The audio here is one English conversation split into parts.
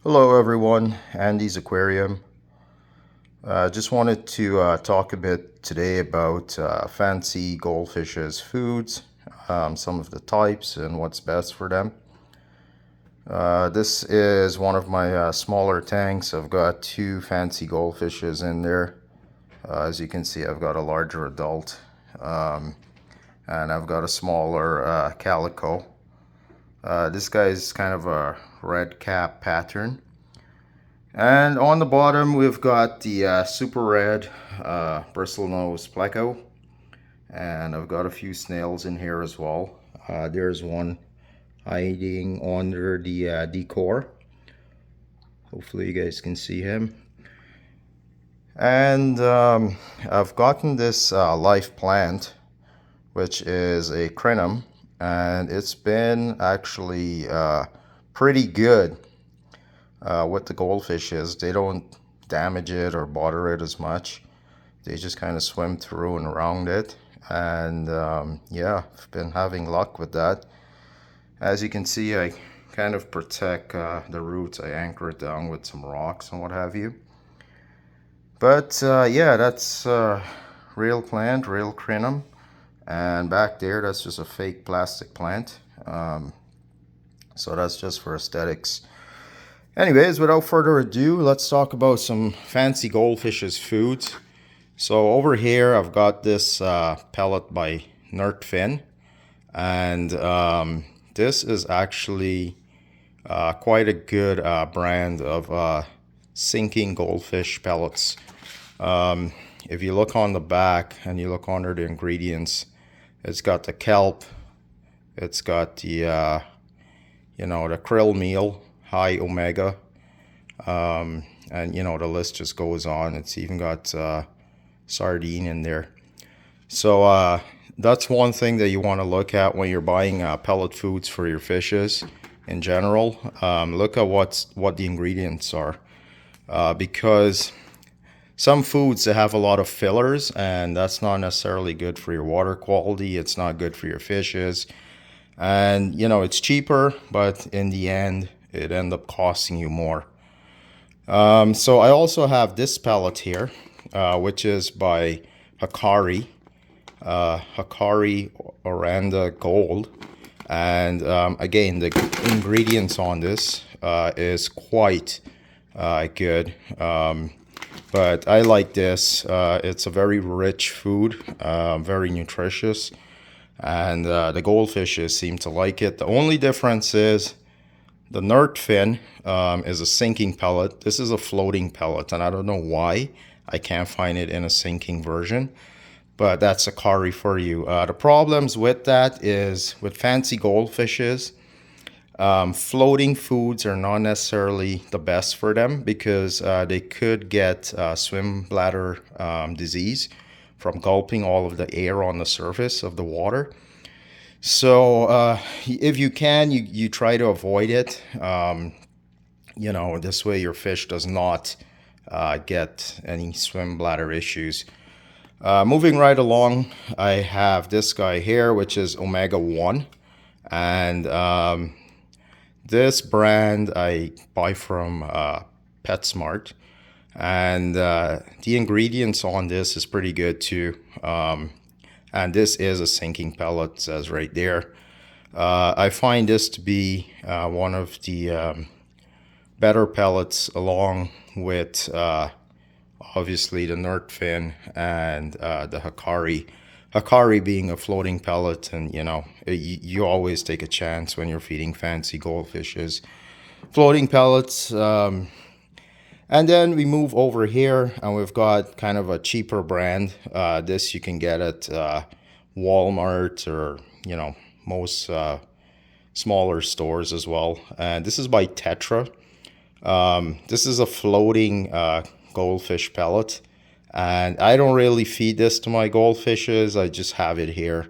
Hello everyone, Andy's Aquarium. Just wanted to talk a bit today about fancy goldfish's foods, some of the types and what's best for them. This is one of my smaller tanks. I've got two fancy goldfishes in there. As you can see, I've got a larger adult and I've got a smaller calico. This guy is kind of a red cap pattern. And on the bottom, we've got the super red bristlenose pleco. And I've got a few snails in here as well. There's one hiding under the decor. Hopefully you guys can see him. And I've gotten this live plant, which is a crinum. And it's been actually pretty good. With the goldfishes, they don't damage it or bother it as much. They just kind of swim through and around it. And yeah, I've been having luck with that. As you can see, I kind of protect the roots. I anchor it down with some rocks and what have you. But yeah, that's real plant, real crinum. And back there, that's just a fake plastic plant. So that's just for aesthetics. Anyways, without further ado, let's talk about some fancy goldfish's foods. So over here, I've got this pellet by Fin, and this is actually quite a good brand of sinking goldfish pellets. If you look on the back and you look under the ingredients, it's got the kelp, it's got the the krill meal, high omega, and the list just goes on. It's even got sardine in there. So that's one thing that you want to look at when you're buying pellet foods for your fishes in general. Look at what the ingredients are, because some foods that have a lot of fillers, and that's not necessarily good for your water quality. It's not good for your fishes. And it's cheaper, but in the end it end up costing you more. So I also have this pellet here, which is by Hikari Oranda Gold. And again, the ingredients on this is quite good. But I like this. It's a very rich food, very nutritious. And the goldfishes seem to like it. The only difference is the fin is a sinking pellet. This is a floating pellet, and I don't know why I can't find it in a sinking version, but that's a curry for you. The problems with that is with fancy goldfishes, floating foods are not necessarily the best for them because they could get swim bladder disease from gulping all of the air on the surface of the water. So if you can, you try to avoid it. This way your fish does not get any swim bladder issues. Moving right along, I have this guy here, which is Omega 1. And this brand I buy from PetSmart. And the ingredients on this is pretty good too. And this is a sinking pellet, it says right there. I find this to be one of the better pellets, along with obviously the fin and the Hikari. Hikari being a floating pellet, and you always take a chance when you're feeding fancy goldfishes. Floating pellets. And then we move over here, and we've got kind of a cheaper brand. This you can get at Walmart or most smaller stores as well. And this is by Tetra. This is a floating goldfish pellet, and I don't really feed this to my goldfishes. I just have it here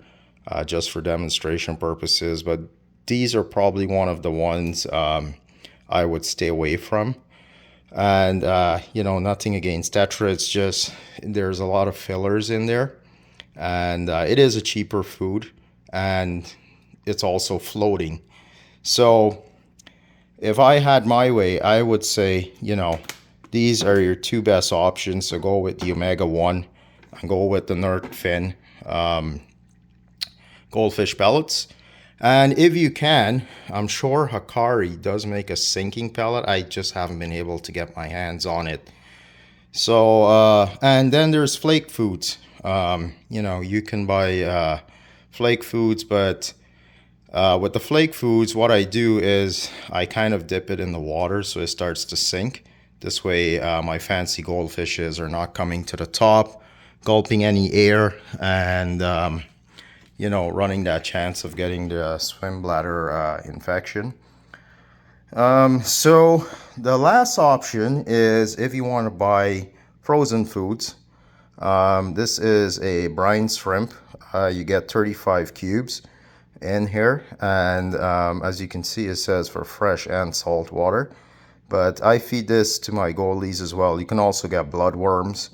just for demonstration purposes. But these are probably one of the ones I would stay away from. And nothing against Tetra, it's just there's a lot of fillers in there, and it is a cheaper food, and it's also floating. So if I had my way, I would say, you know, these are your two best options. So go with the Omega-1 and go with the Nerd Fin goldfish pellets. And if you can, I'm sure Hikari does make a sinking pellet. I just haven't been able to get my hands on it. So, and then there's flake foods. You know, you can buy flake foods, but with the flake foods, what I do is I kind of dip it in the water so it starts to sink. This way, my fancy goldfishes are not coming to the top, gulping any air, and you know, running that chance of getting the swim bladder infection. So the last option is if you want to buy frozen foods. This is a brine shrimp. You get 35 cubes in here, and as you can see, it says for fresh and salt water. But I feed this to my goalies as well. You can also get bloodworms,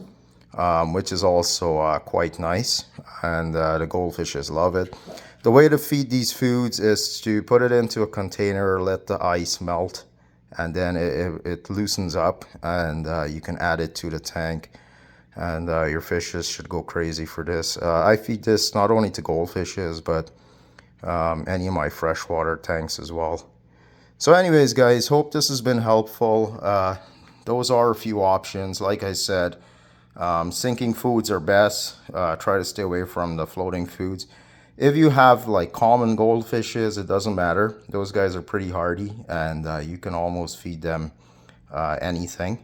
which is also quite nice, and the goldfishes love it. The way to feed these foods is to put it into a container, let the ice melt, and then it loosens up, and you can add it to the tank, and your fishes should go crazy for this. I feed this not only to goldfishes, but any of my freshwater tanks as well. So anyways, guys, hope this has been helpful. Those are a few options. Like I said, sinking foods are best. Try to stay away from the floating foods. If you have like common goldfishes, it doesn't matter. Those guys are pretty hardy, and you can almost feed them anything.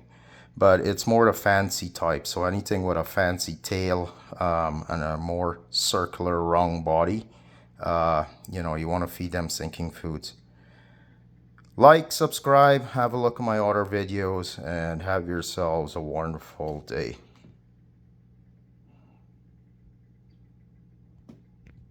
But it's more the fancy type. So anything with a fancy tail and a more circular round body, you know, you want to feed them sinking foods. Like, subscribe, have a look at my other videos, and have yourselves a wonderful day.